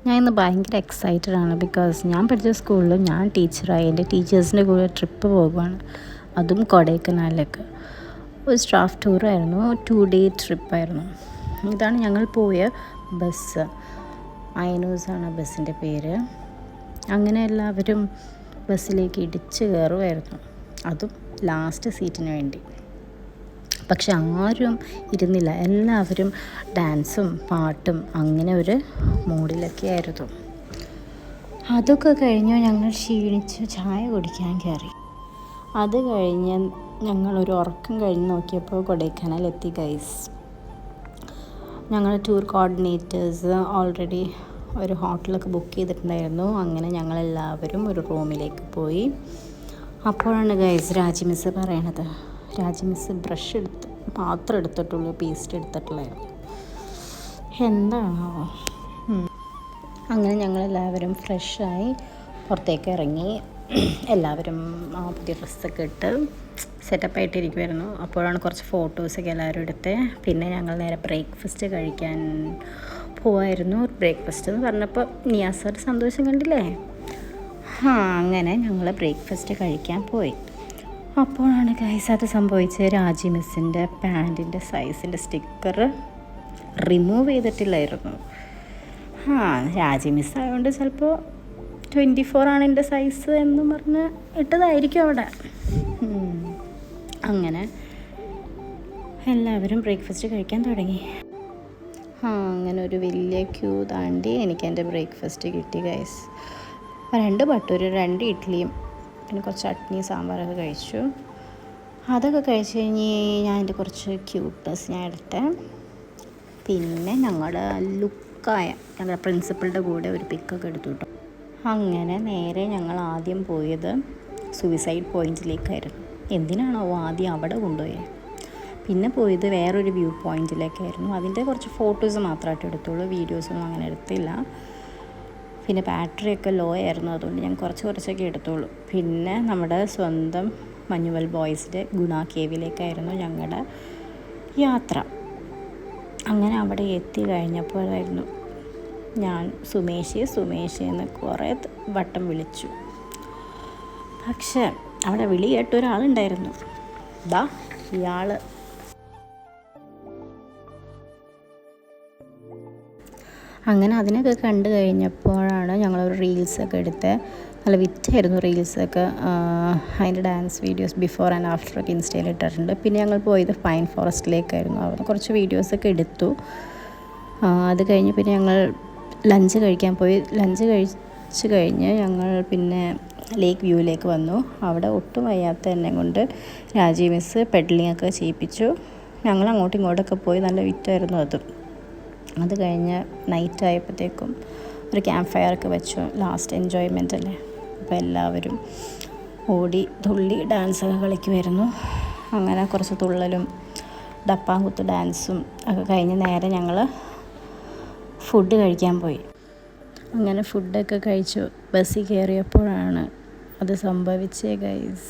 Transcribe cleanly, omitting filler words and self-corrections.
ഞാൻ ഇന്ന് ഭയങ്കര എക്സൈറ്റഡ് ആണ്. ബിക്കോസ് ഞാൻ പഠിച്ച സ്കൂളിൽ ഞാൻ ടീച്ചറായി. എൻ്റെ ടീച്ചേഴ്സിൻ്റെ കൂടെ ട്രിപ്പ് പോകുവാണ്, അതും കൊടൈക്കനാലിലേക്ക്. ഒരു സ്റ്റാഫ് ടൂറായിരുന്നു, 2 day ട്രിപ്പായിരുന്നു. ഇതാണ് ഞങ്ങൾ പോയ ബസ്. ഐനൂസാണ് ബസ്സിൻ്റെ പേര്. അങ്ങനെ എല്ലാവരും ബസ്സിലേക്ക് ഇടിച്ച് കയറുമായിരുന്നു, അതും ലാസ്റ്റ് സീറ്റിന് വേണ്ടി. പക്ഷെ ആരും ഇരുന്നില്ല, എല്ലാവരും ഡാൻസും പാട്ടും അങ്ങനെ ഒരു മൂഡിലൊക്കെ ആയിരുന്നു. അതൊക്കെ കഴിഞ്ഞ് ഞങ്ങൾ ക്ഷീണിച്ച് ചായ കുടിക്കാൻ കയറി. അത് കഴിഞ്ഞ് ഞങ്ങളൊരു ഉറക്കം കഴിഞ്ഞ് നോക്കിയപ്പോൾ കൊടൈക്കനാൽ എത്തി ഗൈസ്. ഞങ്ങൾ ടൂർ കോർഡിനേറ്റേഴ്സ് ഓൾറെഡി ഒരു ഹോട്ടലൊക്കെ ബുക്ക് ചെയ്തിട്ടുണ്ടായിരുന്നു. അങ്ങനെ ഞങ്ങളെല്ലാവരും ഒരു റൂമിലേക്ക് പോയി. അപ്പോഴാണ് ഗൈസ് രാജി മിസ് പറയണത്, രാജി മിസ് ബ്രഷ് മാത്രം എടുത്തിട്ടുള്ളൂ, പേസ്റ്റ് എടുത്തിട്ടുള്ളായിരുന്നു. എന്താണോ. അങ്ങനെ ഞങ്ങളെല്ലാവരും ഫ്രഷായി പുറത്തേക്ക് ഇറങ്ങി. എല്ലാവരും പുതിയ ഡ്രസ്സൊക്കെ ഇട്ട് സെറ്റപ്പായിട്ടിരിക്കുമായിരുന്നു. അപ്പോഴാണ് കുറച്ച് ഫോട്ടോസൊക്കെ എല്ലാവരും എടുത്ത്. പിന്നെ ഞങ്ങൾ നേരെ ബ്രേക്ക്ഫാസ്റ്റ് കഴിക്കാൻ പോവായിരുന്നു. ബ്രേക്ക്ഫാസ്റ്റ് എന്ന് പറഞ്ഞപ്പോൾ നിയാസർ സന്തോഷം കണ്ടില്ലേ. അങ്ങനെ ഞങ്ങൾ ബ്രേക്ക്ഫാസ്റ്റ് കഴിക്കാൻ പോയി. അപ്പോഴാണ് ഗൈസ് അത് സംഭവിച്ചത്. രാജി മിസ്സിൻ്റെ പാൻറ്റിൻ്റെ സൈസിൻ്റെ സ്റ്റിക്കർ റിമൂവ് ചെയ്തിട്ടില്ലായിരുന്നു. രാജി മിസ് ആയതുകൊണ്ട് ചിലപ്പോൾ 24 ആണ് എൻ്റെ സൈസ് എന്ന് പറഞ്ഞ് ഇട്ടതായിരിക്കും അവിടെ. അങ്ങനെ എല്ലാവരും ബ്രേക്ക്ഫാസ്റ്റ് കഴിക്കാൻ തുടങ്ങി. അങ്ങനെ ഒരു വലിയ ക്യൂ താണ്ടി എനിക്ക് എൻ്റെ ബ്രേക്ക്ഫാസ്റ്റ് കിട്ടി ഗൈസ്. 2 ബട്ടൂര്, 2 ഇഡ്ഡലിയും പിന്നെ കുറച്ച് ചട്നി സാമ്പാറൊക്കെ കഴിച്ചു. അതൊക്കെ കഴിച്ച് കഴിഞ്ഞ് ഞാൻ എൻ്റെ കുറച്ച് ക്യൂട്ട്നസ് ഞാൻ എടുത്തേ. പിന്നെ ഞങ്ങളുടെ ലുക്കായ ഞങ്ങളുടെ പ്രിൻസിപ്പളുടെ കൂടെ ഒരു പിക്കൊക്കെ എടുത്തു കേട്ടോ. അങ്ങനെ നേരെ ഞങ്ങൾ ആദ്യം പോയത് സൂയിസൈഡ് പോയിൻറ്റിലേക്കായിരുന്നു. എന്തിനാണോ ആദ്യം അവിടെ കൊണ്ടുപോയത്. പിന്നെ പോയത് വേറൊരു വ്യൂ പോയിൻറ്റിലേക്കായിരുന്നു. അതിൻ്റെ കുറച്ച് ഫോട്ടോസ് മാത്രമായിട്ട് എടുത്തുള്ളൂ, വീഡിയോസൊന്നും അങ്ങനെ എടുത്തില്ല. പിന്നെ ബാറ്ററിയൊക്കെ ലോ ആയിരുന്നു, അതുകൊണ്ട് ഞാൻ കുറച്ചൊക്കെ എടുത്തുള്ളൂ. പിന്നെ നമ്മുടെ സ്വന്തം മഞ്ഞുവൽ ബോയ്സിൻ്റെ ഗുണ കേവിലേക്കായിരുന്നു ഞങ്ങളുടെ യാത്ര. അങ്ങനെ അവിടെ എത്തി കഴിഞ്ഞപ്പോഴായിരുന്നു ഞാൻ സുമേഷ് എന്ന് കുറേ വട്ടം വിളിച്ചു. പക്ഷെ അവിടെ വിളി കേട്ട ഒരാളുണ്ടായിരുന്നു, ഇയാൾ. അങ്ങനെ അതിനൊക്കെ കണ്ടു കഴിഞ്ഞപ്പോഴാണ് ഞങ്ങളൊരു റീൽസൊക്കെ എടുത്ത്. നല്ല വിറ്റായിരുന്നു റീൽസൊക്കെ. അതിൻ്റെ ഡാൻസ് വീഡിയോസ് ബിഫോർ ആൻഡ് ആഫ്റ്ററൊക്കെ ഇൻസ്റ്റയിൽ ഇട്ടിട്ടുണ്ട്. പിന്നെ ഞങ്ങൾ പോയത് പൈൻ ഫോറസ്റ്റിലേക്കായിരുന്നു. അവിടെ കുറച്ച് വീഡിയോസൊക്കെ എടുത്തു. അത് കഴിഞ്ഞ് പിന്നെ ഞങ്ങൾ ലഞ്ച് കഴിക്കാൻ പോയി. ലഞ്ച് കഴിച്ച് കഴിഞ്ഞ് ഞങ്ങൾ പിന്നെ ലേക്ക് വ്യൂവിലേക്ക് വന്നു. അവിടെ ഒട്ടും വയ്യാത്ത എന്നെ കൊണ്ട് രാജി മിസ് പെഡലിങ്ങൊക്കെ ചെയ്യിപ്പിച്ചു. ഞങ്ങൾ അങ്ങോട്ടും ഇങ്ങോട്ടൊക്കെ പോയി. നല്ല വിറ്റായിരുന്നു അതും. അത് കഴിഞ്ഞ് നൈറ്റ് ആയപ്പോഴത്തേക്കും ഒരു ക്യാമ്പ് ഫയറൊക്കെ വെച്ചു. ലാസ്റ്റ് എൻജോയ്മെൻ്റ് അല്ലേ, അപ്പോൾ എല്ലാവരും ഓടി തുള്ളി ഡാൻസൊക്കെ കളിക്കുമായിരുന്നു. അങ്ങനെ കുറച്ച് തുള്ളലും ഡപ്പാങ്കുത്ത് ഡാൻസും ഒക്കെ കഴിഞ്ഞ് നേരെ ഞങ്ങൾ ഫുഡ് കഴിക്കാൻ പോയി. അങ്ങനെ ഫുഡൊക്കെ കഴിച്ചു ബസ്സിൽ കയറിയപ്പോഴാണ് അത് സംഭവിച്ചേ ഗൈസ്.